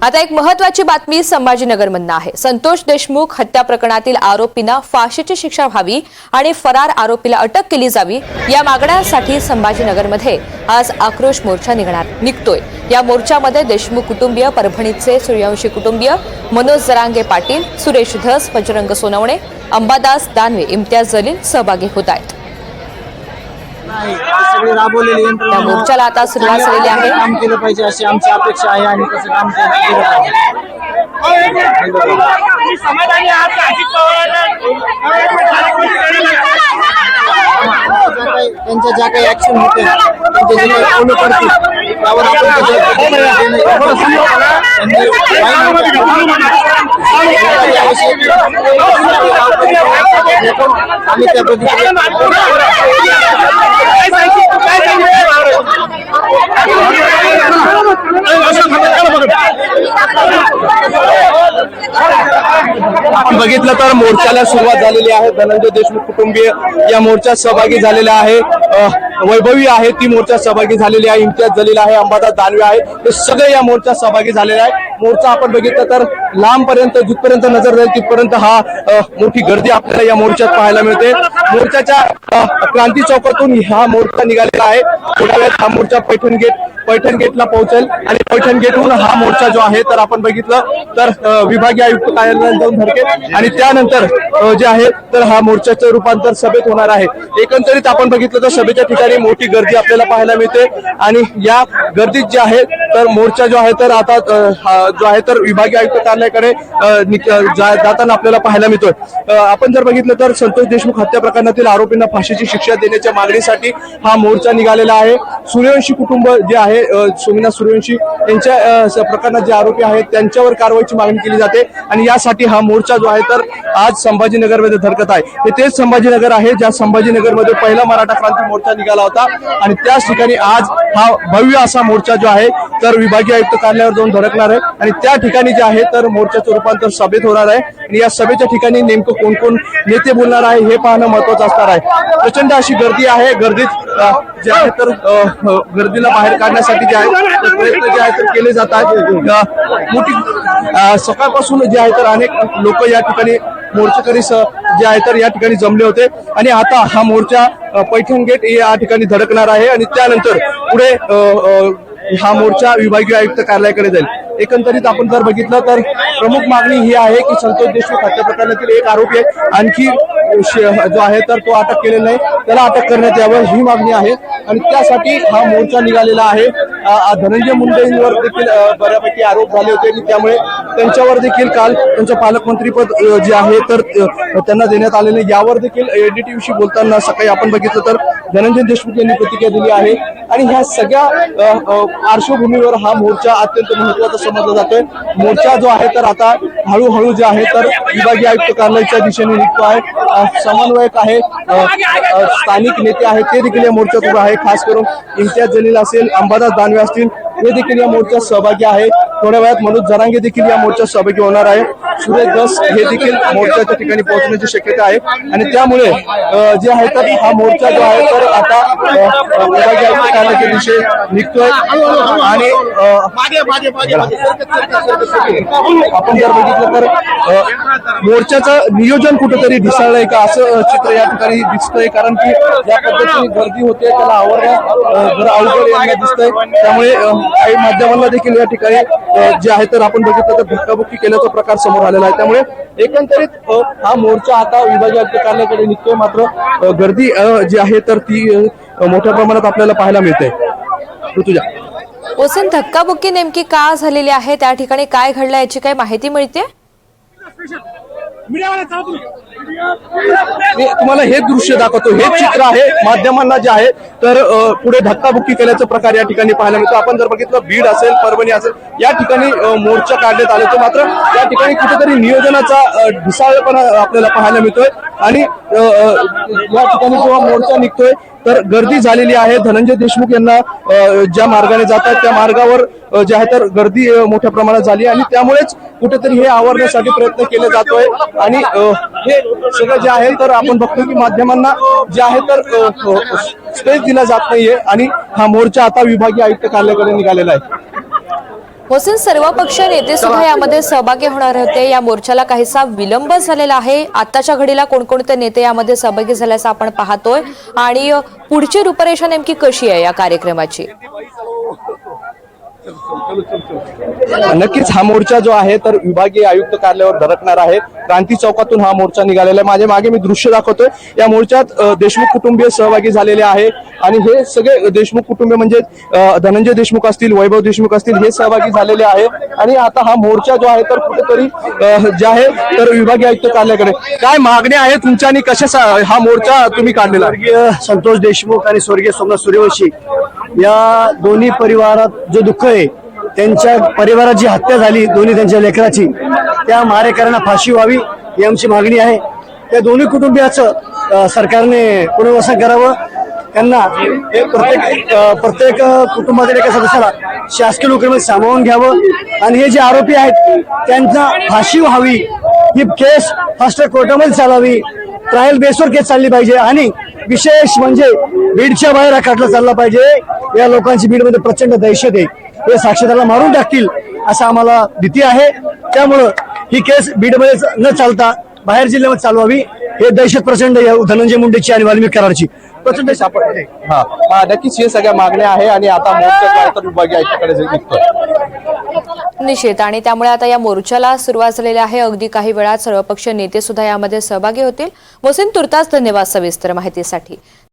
आता एक महत्त्वाची बातमी संभाजीनगरमधून आहे। संतोष देशमुख हत्या प्रकरणातील आरोपींना फाशीची शिक्षा व्हावी आणि फरार आरोपीला अटक केली जावी या मागण्यांसाठी संभाजीनगरमध्ये आज आक्रोश मोर्चा निघतोय। या मोर्चामध्ये देशमुख कुटुंबीय, परभणीचे सूर्यवंशी कुटुंबीय, मनोज जरांगे पाटील, सुरेश धस, बजरंग सोनवणे, अंबादास दानवे, इम्तियाज जलील सहभागी होत आहेत। या मोर्चाला आता सुरुवात झालेली आहे। काम केलं पाहिजे अशी आमची अपेक्षा आहे आणि कसं काम केलं त्यांच्या ज्या काही ऍक्शन होते त्यांचे जे फॉलो करतील त्यावर आम्ही त्या आपण बघितलं तर मोर्चाला सुरुवात झालेली आहे। धनंजय देशमुख कुटुंबीय या मोर्चात सहभागी झालेले आहे। वैभवी आहे ती मोर्चात सहभागी झालेली आहे। इम्तियाज जलील आहे, अंबादास दानवे आहे, हे सगळे या मोर्चात सहभागी झालेले आहे। मोर्चा आपण बघितलं तर लांबपर्यंत जिथपर्यंत नजर जाईल तिथपर्यंत हा मोठी गर्दी आपल्याला या मोर्चात पाहायला मिळते। मोर्चाच्या क्रांती चौकातून हा मोर्चा निघालेला आहे। थोड्या वेळात हा मोर्चा पैठण गेटला पोहोचेल आणि पैठण गेटहून हा मोर्चा जो आहे तर आपण बघितलं तर विभागीय आयुक्त कार्यालयात जाऊन धडकेल आणि त्यानंतर जे आहे तर हा मोर्चाचं रूपांतर सभेत होणार आहे। एकंदरीत आपण बघितलं तर सभेच्या ठिकाणी मोठी गर्दी आपल्याला पाहायला मिळते आणि या गर्दीत जे आहे तर मोर्चा जो आहे तर आता जो आहे तर विभागीय आयुक्त कार्यालयाकडे जाताना आपल्याला पाहायला मिळतोय। आपण जर बघितलं तर संतोष देशमुख हत्या प्रकरणातील आरोपींना फाशीची शिक्षा देण्याच्या मागणीसाठी हा मोर्चा निघालेला आहे। सूर्यवंशी कुटुंब जे आहे सोमनाथ सूर्यवंशी यांच्या प्रकरणात जे आरोपी आहेत त्यांच्यावर कारवाईची मागणी केली जाते आणि यासाठी हा मोर्चा जो आहे तर आज संभाजीनगरमध्ये धडकत आहे। हे तेच संभाजीनगर आहे ज्या संभाजीनगरमध्ये पहिला मराठा क्रांती मोर्चा निघाला होता आणि त्याच ठिकाणी आज हा भव्य असा मोर्चा जो आहे तर विभागीय आयुक्त कार्यालयावर जाऊन धडकणार आहे आणि त्या ठिकाणी जे आहे तर मोर्चाचं रूपांतर सभेत होणार आहे आणि या सभेच्या ठिकाणी नेमकं कोण कोण नेते बोलणार आहे हे पाहणं महत्वाचं असणार आहे। प्रचंड अशी गर्दी आहे। गर्दीत जे आहे तर गर्दीला बाहेर काढण्यासाठी जे आहे प्रयत्न जे आहे तर केले जातात। मोठी सकाळपासून जे आहे तर अनेक लोक या ठिकाणी मोर्चेकरी जे आहे तर या ठिकाणी जमले होते आणि आता हा मोर्चा पैठण गेट या ठिकाणी धडकणार आहे आणि त्यानंतर पुढे हा मोर्चा विभागीय आयुक्त कार्यालयाकडे जाईल। एकंदरीत आपण जर बघितलं तर प्रमुख मागणी ही आहे की संतोष देशमुख हत्या प्रकरणातील एक आरोपी आहे आणखी जो आहे तर तो अटक केलेला नाही, त्याला अटक करण्यात यावं ही मागणी आहे आणि त्यासाठी हा मोर्चा निघालेला आहे। धनंजय मुंडेंवर देखील बऱ्यापैकी आरोप झाले होते आणि त्यामुळे त्यांच्यावर देखील काल त्यांचं पालकमंत्रीपद जे आहे तर त्यांना देण्यात आलेले यावर देखील एनडीटीव्हीशी बोलताना सकाळी आपण बघितलं तर धनंजय देशमुख यांनी प्रतिक्रिया दिली आहे आणि ह्या सगळ्या पार्श्वभूमीवर हा मोर्चा अत्यंत महत्वाचा समजला जातोय। मोर्चा जो आहे तर आता हळूहळू जे आहे तर विभागीय आयुक्त कार्यालयाच्या दिशेने निघतो आहे। समन्वयक आहे, स्थानिक नेते आहेत ते देखील या मोर्चात उभे आहे। खास करून इम्तियाज जलील असेल, अंबादास दानवे असतील हे देखील या मोर्चात सहभागी आहे। थोड्या वेळात मनोज जरांगे देखील या मोर्चात सहभागी होणार आहे। सुरेश धस हे देखील मोर्चाच्या ठिकाणी पोहोचण्याची शक्यता आहे आणि त्यामुळे जे आहे तर हा मोर्चा जो आहे तर आता विभागीय आयुक्त कार्यालयाच्या दिशेने निघतोय आणि आपण जर बघितलं तर मोर्चाचं नियोजन कुठेतरी ढिसाळलंय का असं चित्र या ठिकाणी दिसतंय, कारण की ज्या पद्धतीने गर्दी होते त्याला आवरणं जरा अवघड यांना दिसतंय। त्यामुळे काही माध्यमांना देखील या ठिकाणी जे आहे तर आपण बघितलं तर धक्काबुक्की केल्याचा प्रकार समोर आलेला आहे। त्यामुळे एकंदरीत हा मोर्चा आता विभागीय आयुक्त कार्यालयाकडे निघतोय, मात्र गर्दी जी आहे तर ती मोठ्या प्रमाणात आपल्याला पाहायला मिळते। ऋतुजा, ओसन धक्काबुक्की नेमकी का झालेली आहे, त्या ठिकाणी काय घडलं याची काही माहिती मिळते? तुम्हाला हे दृश्य दाखवतो, हे चित्र आहे माध्यमांना जे आहे तर पुढे धक्काबुक्की केल्याचा प्रकार या ठिकाणी पाहायला मिळतो। आपण जर बघितलं बीड असेल, परभणी असेल या ठिकाणी मोर्चा काढण्यात आले होते, मात्र या ठिकाणी कुठेतरी नियोजनाचा ढिसाळपणा आपल्याला पाहायला मिळतोय आणि या ठिकाणी जेव्हा मोर्चा निघतोय तर गर्दी झालेली आहे। धनंजय देशमुख यांना ज्या मार्गाने जातात त्या मार्गावर जे आहे तर गर्दी मोठ्या प्रमाणात झाली आणि त्यामुळेच कुठेतरी हे आवरण्यासाठी प्रयत्न केले जातोय आणि हे सगळं जे आहे तर आपण बघतो की माध्यमांना जे आहे तर स्पेस दिला जात नाहीये आणि हा मोर्चा आता विभागीय आयुक्त कार्यालयाकडे निघालेला आहे। मोहसिन, सर्वपक्षीय नेते सुद्धा यामध्ये सहभागी होणार होते. या मोर्चाला काहीसा विलंब झालेला आहे. आताच्या घडीला कोणकोणते नेते यामध्ये सहभागी झाल्याचं आपण पाहतोय आणि पुढची रूपरेषा नेमकी कशी आहे या कार्यक्रमाची? नक्कीच हा मोर्चा जो आहे तर विभागीय आयुक्त कार्यालयावर धडकणार आहे. क्रांती चौकातून हा मोर्चा निघालेला आहे. माझ्या मागे मी दृश्य दाखवतोय. या मोर्चात देशमुख कुटुंबीय सहभागी झालेले आहे आणि हे सगळे देशमुख कुटुंबीय म्हणजे धनंजय देशमुख असतील, वैभव देशमुख असतील, हे सहभागी झालेले आहे. आणि आता हा मोर्चा जो आहे तर कुठेतरी जे आहे तर विभागीय आयुक्त कार्यालयाकडे काय मागण्या आहेत तुमच्या आणि कशा हा मोर्चा तुम्ही काढलेला आहे? स्वर्गीय संतोष देशमुख आणि स्वर्गीय सोमनाथ सूर्यवंशी या दोन्ही परिवारात जो दुःख आहे, त्यांच्या परिवारात जी हत्या झाली दोन्ही त्यांच्या लेकराची, त्या मारेकऱ्यांना फाशी व्हावी ही आमची मागणी आहे. त्या दोन्ही कुटुंबियाचं सरकारने पुनर्वसन करावं. त्यांना प्रत्येक कुटुंबातील एका सदस्याला शासकीय नोकरीमध्ये सामावून घ्यावं आणि हे जे आरोपी आहेत त्यांना फाशी व्हावी. ही केस फास्ट ट्रॅक कोर्टामध्ये चालावी. ट्रायल बेसवर केस चालली पाहिजे आणि विशेष म्हणजे बीडच्या बाहेर हा खटला चालला पाहिजे. या लोकांची बीडमध्ये प्रचंड दहशत आहे. हे साक्षीदाराला मारून टाकतील असं आम्हाला भीती आहे. त्यामुळं ही केस बीडमध्ये न चालता बाहेर जिल्ह्यामध्ये चालवावी. हे दहशत प्रचंड धनंजय मुंडेची आणि वाल्मिक कराडची प्रचंड सापडते. हा नक्कीच हे सगळ्या मागण्या आहे आणि आता मोर्चा काय तर विभागीय आयुक्ताकडे निघतोय. निश्चित. आणि त्यामुळे आता या मोर्चाला सुरुवात झालेली आहे. अगदी काही वेळात सर्वपक्षीय नेते सुद्धा यामध्ये सहभागी होतील. मोहसिन, तुर्तास धन्यवाद सविस्तर माहितीसाठी.